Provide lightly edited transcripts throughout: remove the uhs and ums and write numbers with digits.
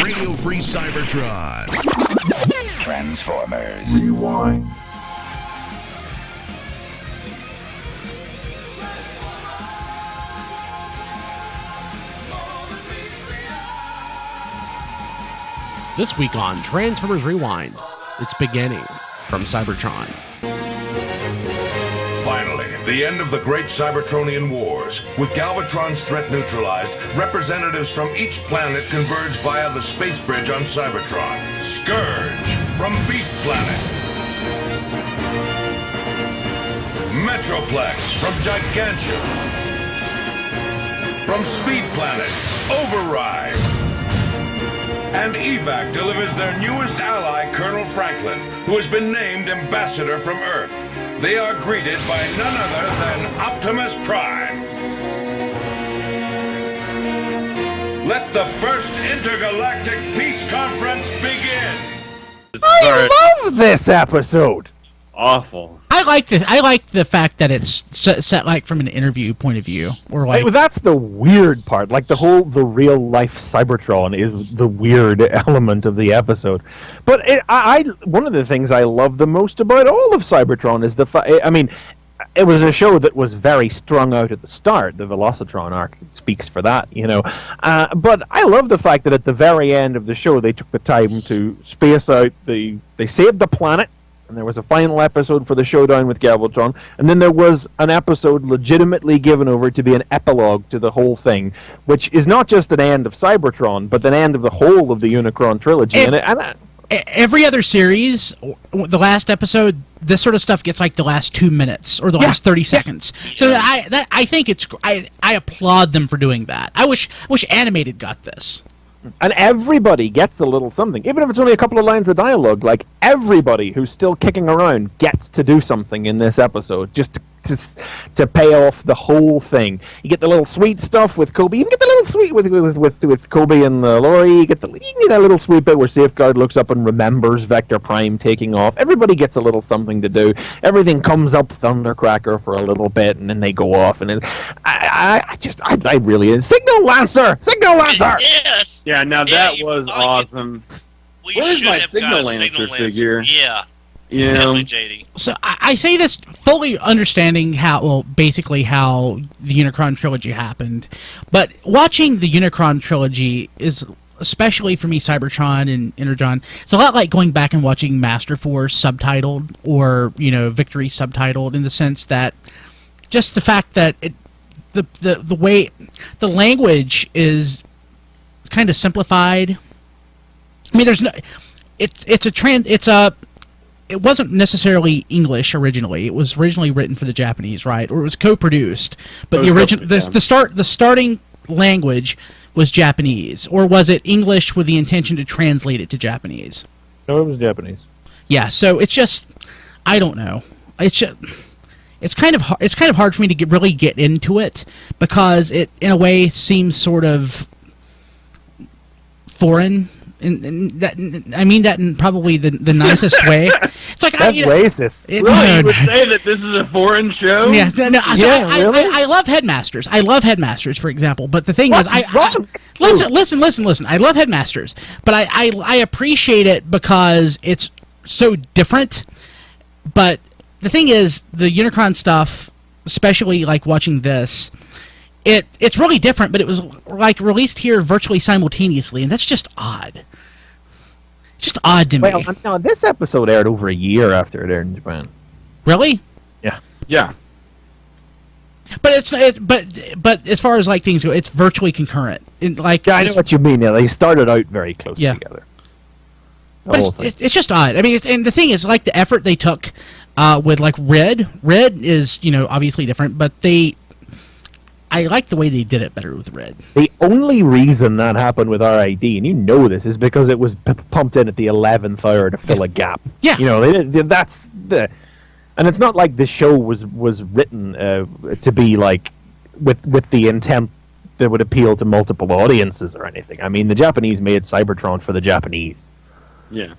Radio Free Cybertron. Transformers. Rewind. This week on Transformers Rewind, it's beginning from Cybertron. Finally, the end of the Great Cybertronian Wars. With Galvatron's threat neutralized, representatives from each planet converge via the space bridge on Cybertron. Scourge from Beast Planet. Metroplex from Gigantia. From Speed Planet, Override. And EVAC delivers their newest ally, Colonel Franklin, who has been named Ambassador from Earth. They are greeted by none other than Optimus Prime. Let the first intergalactic peace conference begin. I love this episode. Awful. I like this. I like the fact that it's set like from an interview point of view, or like That's the weird part. Like the real life Cybertron is the weird element of the episode. But one of the things I love the most about all of Cybertron is it was a show that was very strung out at the start. The Velocitron arc speaks for that, you know. But I love the fact that at the very end of the show they took the time to space out they saved the planet. And there was a final episode for the showdown with Galvatron, and then there was an episode legitimately given over to be an epilogue to the whole thing, which is not just an end of Cybertron, but an end of the whole of the Unicron trilogy. Every other series, the last episode, this sort of stuff gets like the last 2 minutes or the last 30 seconds. So I think I applaud them for doing that. I wish Animated got this. And everybody gets a little something, even if it's only a couple of lines of dialogue. Like, everybody who's still kicking around gets to do something in this episode, just to pay off the whole thing. You get the little sweet stuff with Kobe. You can get the little sweet with Kobe and Lori. You get that little sweet bit where Safeguard looks up and remembers Vector Prime taking off. Everybody gets a little something to do. Everything comes up Thundercracker for a little bit, and then they go off. And I really Signal Lancer. Yes. Yeah, now that was awesome. Where's my Signal Lancer figure? Yeah. Yeah. JD. So I say this fully understanding basically how the Unicron trilogy happened, but watching the Unicron trilogy is, especially for me, Cybertron and Energon, it's a lot like going back and watching Master Force subtitled or, Victory subtitled, in the sense that just the fact that the way the language is kind of simplified. I mean, there's no, it wasn't necessarily English originally. It was originally written for the Japanese, right? Or it was co-produced, but the starting language was Japanese, or was it English with the intention to translate it to Japanese? No, it was Japanese. Yeah, so it's just, I don't know. It's kind of hard for me to really get into it, because it in a way seems sort of foreign. And that, I mean that in probably the nicest way. It's like that's racist. You would say that this is a foreign show? Yeah, really? I love Headmasters. I love Headmasters, for example. But the thing is, listen. I love Headmasters, but I appreciate it because it's so different. But the thing is, the Unicron stuff, especially like watching this. It's really different, but it was like released here virtually simultaneously, and that's just odd. Just odd to me. Well, no, this episode aired over a year after it aired in Japan. Really? Yeah. Yeah. But but as far as like things go, it's virtually concurrent. I know what you mean. Yeah, they started out very close together. But it's just odd. I mean, and the thing is, like the effort they took with like Red. Red is obviously different, but I like the way they did it better with Red. The only reason that happened with RID, and you know this, is because it was pumped in at the 11th hour to fill a gap. Yeah. That's the... And it's not like the show was written to be like with the intent that would appeal to multiple audiences or anything. I mean, the Japanese made Cybertron for the Japanese. Yeah.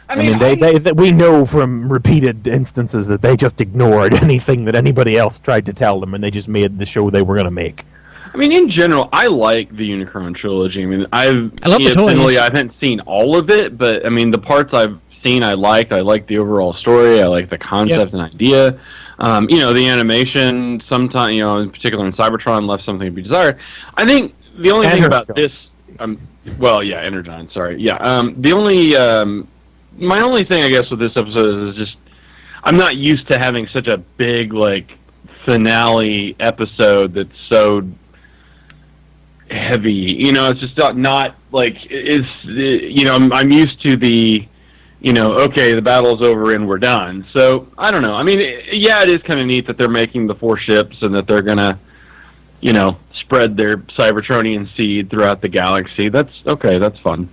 I mean, we know from repeated instances that they just ignored anything that anybody else tried to tell them, and they just made the show they were going to make. I mean, in general, I like the Unicron trilogy. I mean, I love the toys. I haven't seen all of it, but I mean, the parts I've seen, I liked. I liked the overall story. I like the concept and idea. The animation, sometimes, in particular in Cybertron, left something to be desired. I think the only thing about this, Energon, sorry. Yeah, my only thing, I guess, with this episode is just, I'm not used to having such a big, finale episode that's so heavy. It's just not I'm used to the, okay, the battle's over and we're done. So, I don't know. I mean, it is kind of neat that they're making the 4 ships and that they're going to, spread their Cybertronian seed throughout the galaxy. That's fun.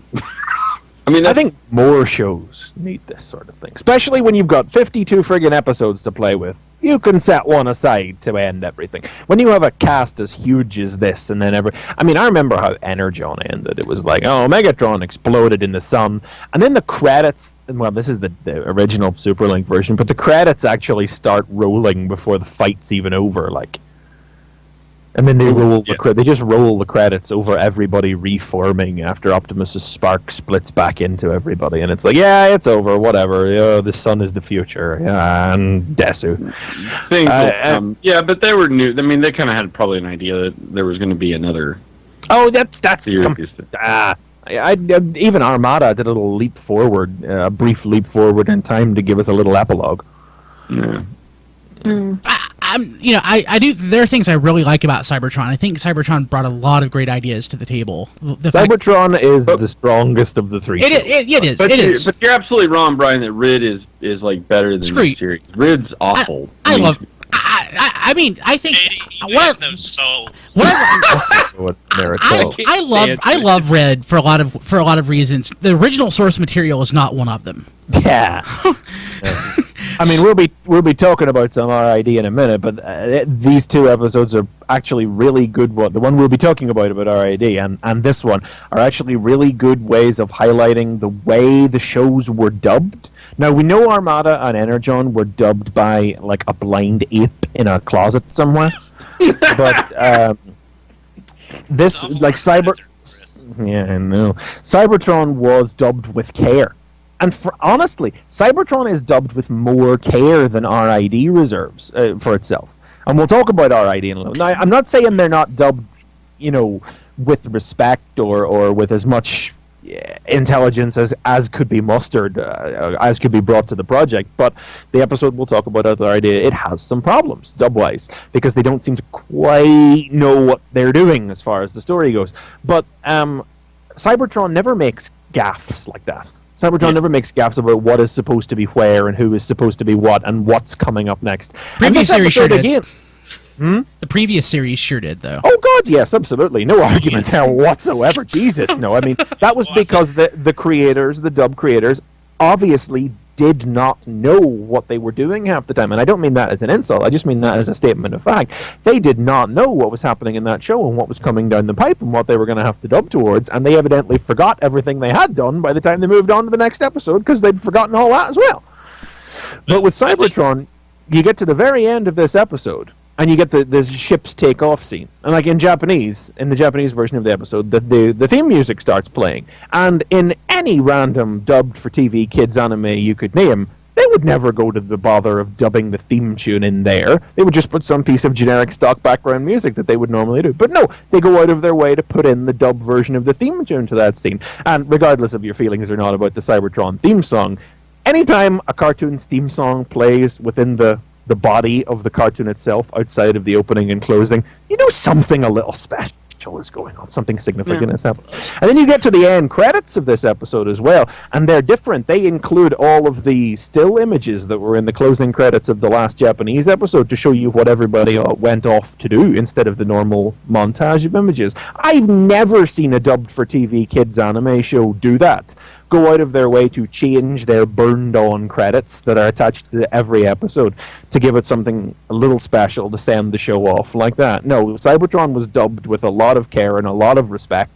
I think more shows need this sort of thing, especially when you've got 52 friggin' episodes to play with. You can set one aside to end everything. When you have a cast as huge as this, and then I remember how Energon ended. It was like, Megatron exploded in the sun, and then the credits. Well, this is the original Superlink version, but the credits actually start rolling before the fight's even over. And then they they just roll the credits over everybody reforming after Optimus's spark splits back into everybody, and it's like, yeah, it's over, whatever. The sun is the future, and Desu. But they were new. I mean, they kind of had probably an idea that there was going to be another. Oh, that's even Armada did a little leap forward, a brief leap forward in time to give us a little epilogue. Yeah. I do. There are things I really like about Cybertron. I think Cybertron brought a lot of great ideas to the table. Cybertron is the strongest of the 3. It is. But you're absolutely wrong, Brian. That Rid is better than the series. Rid's awful. I think I love Red for a lot of reasons. The original source material is not one of them. Yeah. We'll be talking about some RID in a minute, but these 2 episodes are actually really good. The one we'll be talking about RID and this one are actually really good ways of highlighting the way the shows were dubbed. Now, we know Armada and Energon were dubbed by, a blind ape in a closet somewhere. But, Cybertron was dubbed with care. And honestly, Cybertron is dubbed with more care than RID reserves for itself. And we'll talk about RID in a little. Now, I'm not saying they're not dubbed, with respect or with as much intelligence as could be mustered, as could be brought to the project. But the episode we'll talk about RID, it has some problems, dub-wise, because they don't seem to quite know what they're doing as far as the story goes. But Cybertron never makes gaffes like that. Cybertron never makes gaffes about what is supposed to be where and who is supposed to be what and what's coming up next. Previous series sure did. The previous series sure did, though. Oh, God, yes, absolutely. No argument there whatsoever. Jesus, no. I mean, that was because the creators, the dub creators, obviously did not know what they were doing half the time. And I don't mean that as an insult. I just mean that as a statement of fact. They did not know what was happening in that show and what was coming down the pipe and what they were going to have to dub towards. And they evidently forgot everything they had done by the time they moved on to the next episode because they'd forgotten all that as well. But with Cybertron, you get to the very end of this episode and you get the ship's take-off scene. And like in the Japanese version of the episode, the theme music starts playing. And in any random dubbed for TV kids anime you could name, they would never go to the bother of dubbing the theme tune in there. They would just put some piece of generic stock background music that they would normally do. But no, they go out of their way to put in the dub version of the theme tune to that scene. And regardless of your feelings or not about the Cybertron theme song, anytime a cartoon's theme song plays within the body of the cartoon itself, outside of the opening and closing, you know something a little special is going on, something significant is happening. And then you get to the end credits of this episode as well, and they're different. They include all of the still images that were in the closing credits of the last Japanese episode to show you what everybody went off to do instead of the normal montage of images. I've never seen a dubbed for TV kids anime show do that. Go out of their way to change their burned-on credits that are attached to every episode to give it something a little special to send the show off like that. No, Cybertron was dubbed with a lot of care and a lot of respect,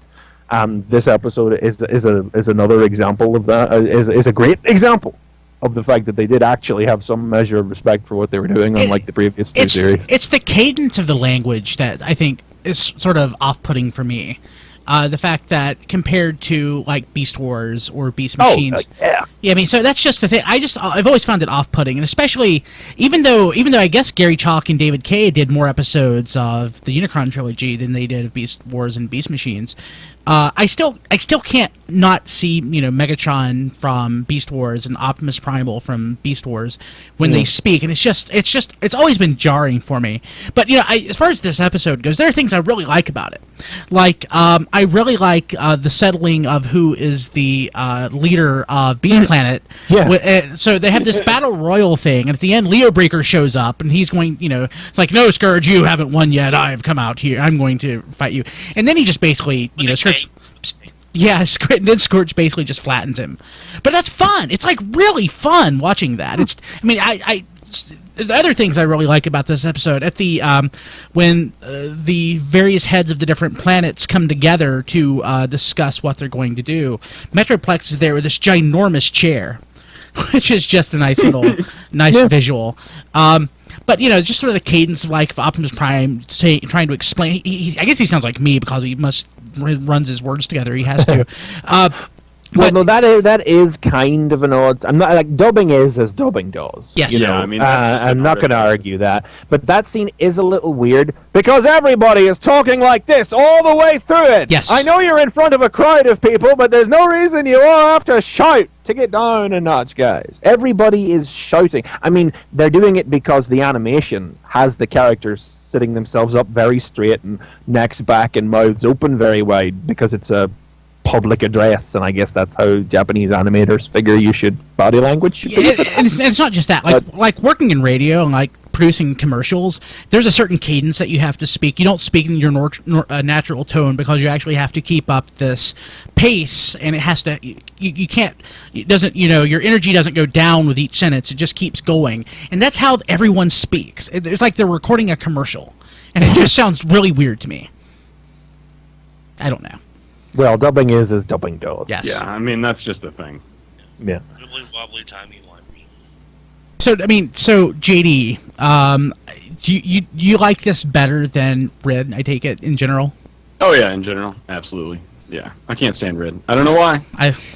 and this episode is another example of that. Is a great example of the fact that they did actually have some measure of respect for what they were doing, unlike the previous two series. It's the cadence of the language that I think is sort of off-putting for me. The fact that compared to like Beast Wars or Beast Machines, I mean, so that's just the thing. I've always found it off-putting, and especially even though I guess Gary Chalk and David Kay did more episodes of the Unicron trilogy than they did of Beast Wars and Beast Machines. I still can't not see Megatron from Beast Wars and Optimus Primal from Beast Wars when they speak, and it's always been jarring for me. But as far as this episode goes, there are things I really like about it. Like I really like the settling of who is the leader of Beast Planet. Yeah. So they have this battle royal thing, and at the end, Leo Breaker shows up, and he's going. It's like, no, Scourge, you haven't won yet. I have come out here. I'm going to fight you, and then he just basically Scourge. Yeah, then Scourge basically just flattens him, but that's fun. It's like really fun watching that. The other things I really like about this episode at the when the various heads of the different planets come together to discuss what they're going to do. Metroplex is there with this ginormous chair, which is just a nice little visual. But just sort of the cadence of like Optimus Prime trying to explain. I guess he sounds like me because he runs his words together. He has to. That is kind of an odd. I'm not like dubbing is as dubbing does. Yes, I'm not going to argue that. But that scene is a little weird because everybody is talking like this all the way through it. Yes, I know you're in front of a crowd of people, but there's no reason you all have to shout to get down a notch, guys. Everybody is shouting. I mean, they're doing it because the animation has the characters sitting themselves up very straight and necks back and mouths open very wide because it's a public address, and I guess that's how Japanese animators figure body language should be. And it's not just that. Like working in radio and like producing commercials, there's a certain cadence that you have to speak. You don't speak in your natural tone because you actually have to keep up this pace, and it has to. You can't. It doesn't. Your energy doesn't go down with each sentence. It just keeps going, and that's how everyone speaks. It's like they're recording a commercial, and it just sounds really weird to me. I don't know. Well, dubbing is as dubbing does. Yes. Yeah, I mean, that's just a thing. Yeah. Wibbly wobbly timey wimey. So JD, do you like this better than Red? I take it in general. Oh yeah, in general, absolutely. Yeah, I can't stand Red. I don't know why.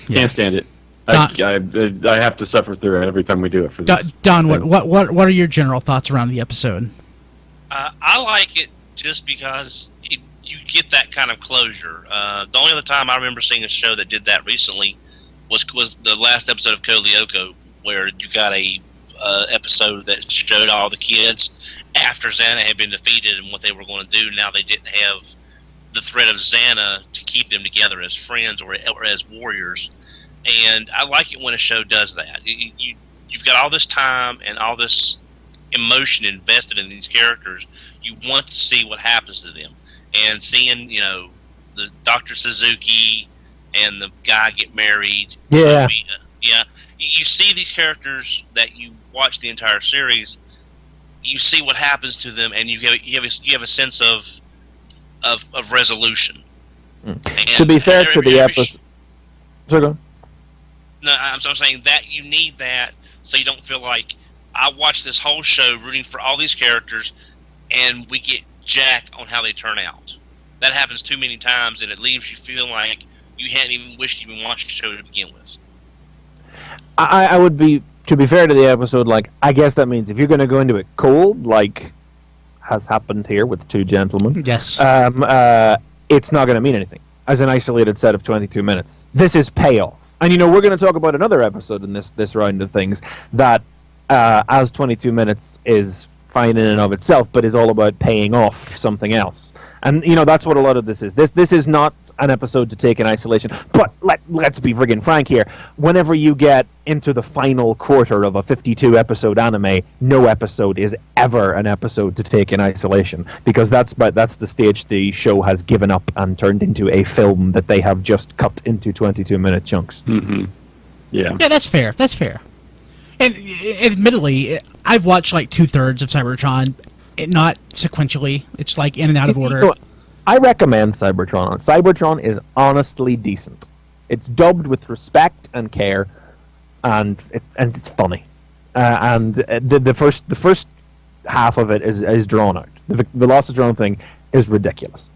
Can't stand it. I have to suffer through it every time we do it for this. Don, what are your general thoughts around the episode? I like it just because you get that kind of closure. The only other time I remember seeing a show that did that recently was the last episode of Code Lyoko, where you got a episode that showed all the kids after Xana had been defeated and what they were going to do. Now they didn't have the threat of Xana to keep them together as friends or as warriors. And I like it when a show does that. You've got all this time and all this emotion invested in these characters. You want to see what happens to them. And seeing, the Dr. Suzuki and the guy get married. Yeah. You see these characters that you watch the entire series. You see what happens to them, and you have a sense of resolution. To be fair to the episode, no, I'm saying that you need that so you don't feel like I watched this whole show rooting for all these characters, and we get jack on how they turn out. That happens too many times, and it leaves you feeling like you hadn't even wished you even watched the show to begin with. I would be, to be fair to the episode, I guess that means if you're going to go into it cold, like has happened here with the two gentlemen, yes, it's not going to mean anything as an isolated set of 22 minutes. This is payoff. And we're going to talk about another episode in this round of things that as 22 minutes is fine in and of itself, but is all about paying off something else. And that's what a lot of this is. This is not an episode to take in isolation. But let's be friggin' frank here. Whenever you get into the final quarter of a 52 episode anime, no episode is ever an episode to take in isolation, because that's the stage the show has given up and turned into a film that they have just cut into 22-minute chunks. Mm-hmm. Yeah, that's fair. That's fair. And admittedly, I've watched 2/3 of Cybertron, not sequentially. It's in and out of order. I recommend Cybertron. Cybertron is honestly decent. It's dubbed with respect and care, and it's funny. And the first half of it is drawn out. The Lost is Drawn thing is ridiculous.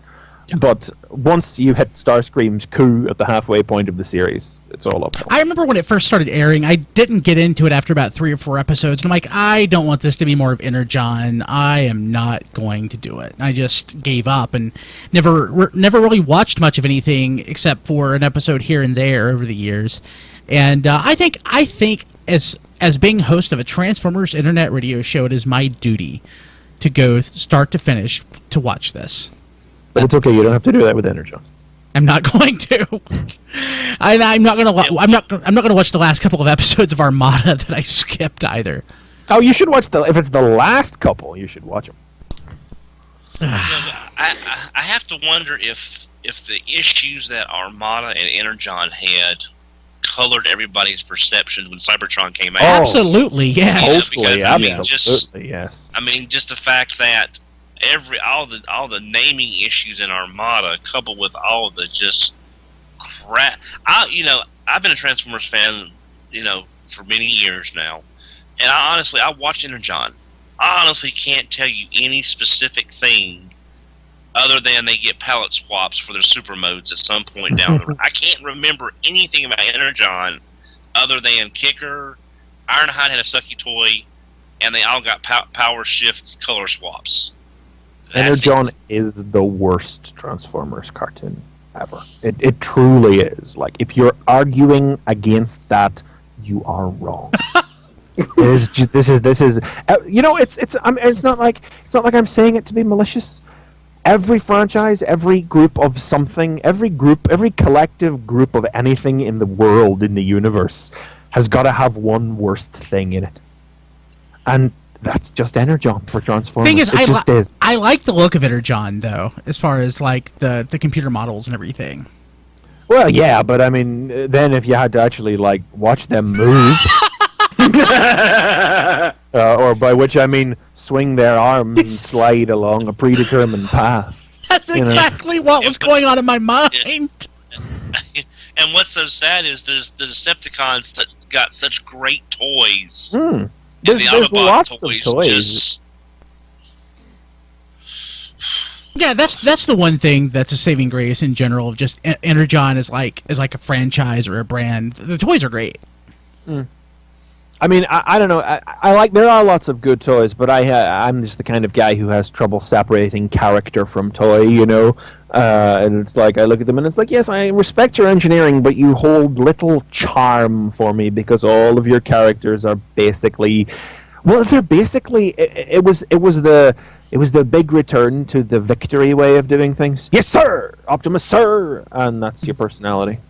But once you hit Starscream's coup at the halfway point of the series, it's all up. I remember when it first started airing, I didn't get into it after about 3 or 4 episodes. And I'm like, I don't want this to be more of Energon. I am not going to do it. I just gave up and never really watched much of anything except for an episode here and there over the years. And I think as being host of a Transformers internet radio show, it is my duty to go start to finish to watch this. But it's okay. You don't have to do that with Energon. I'm not going to. I'm not going to. I'm not going to watch the last couple of episodes of Armada that I skipped either. Oh, you should watch if it's the last couple, you should watch them. I have to wonder if the issues that Armada and Energon had colored everybody's perception when Cybertron came out. Absolutely, yes. Totally, absolutely, yes. I mean, just the fact that all the naming issues in Armada, coupled with all of the just crap. I've been a Transformers fan, for many years now, and I watched Energon. I honestly can't tell you any specific thing other than they get palette swaps for their super modes at some point down the road. I can't remember anything about Energon other than Kicker, Ironhide had a sucky toy, and they all got power shift color swaps. Energon is the worst Transformers cartoon ever. It truly is. Like, if you're arguing against that, you are wrong. This is. It's not like I'm saying it to be malicious. Every franchise, every group of something, every collective group of anything in the world, in the universe, has got to have one worst thing in it, and that's just Energon for Transformers. Thing is, I like the look of Energon, though, as far as like the computer models and everything. Well, yeah, but I mean, then if you had to actually like watch them move, or by which I mean swing their arms and slide along a predetermined path. That's exactly what was going on in my mind. Yeah. And what's so sad is the Decepticons got such great toys. There's lots of toys. Yeah, that's the one thing that's a saving grace in general of just Energon is like a franchise or a brand. The toys are great. I mean, I don't know. I like. There are lots of good toys, but I'm just the kind of guy who has trouble separating character from toy. And it's like I look at them and it's like, yes, I respect your engineering, but you hold little charm for me because all of your characters are basically, well, they're basically. It was the big return to the Victory way of doing things. Yes, sir, Optimus, sir, and that's your personality.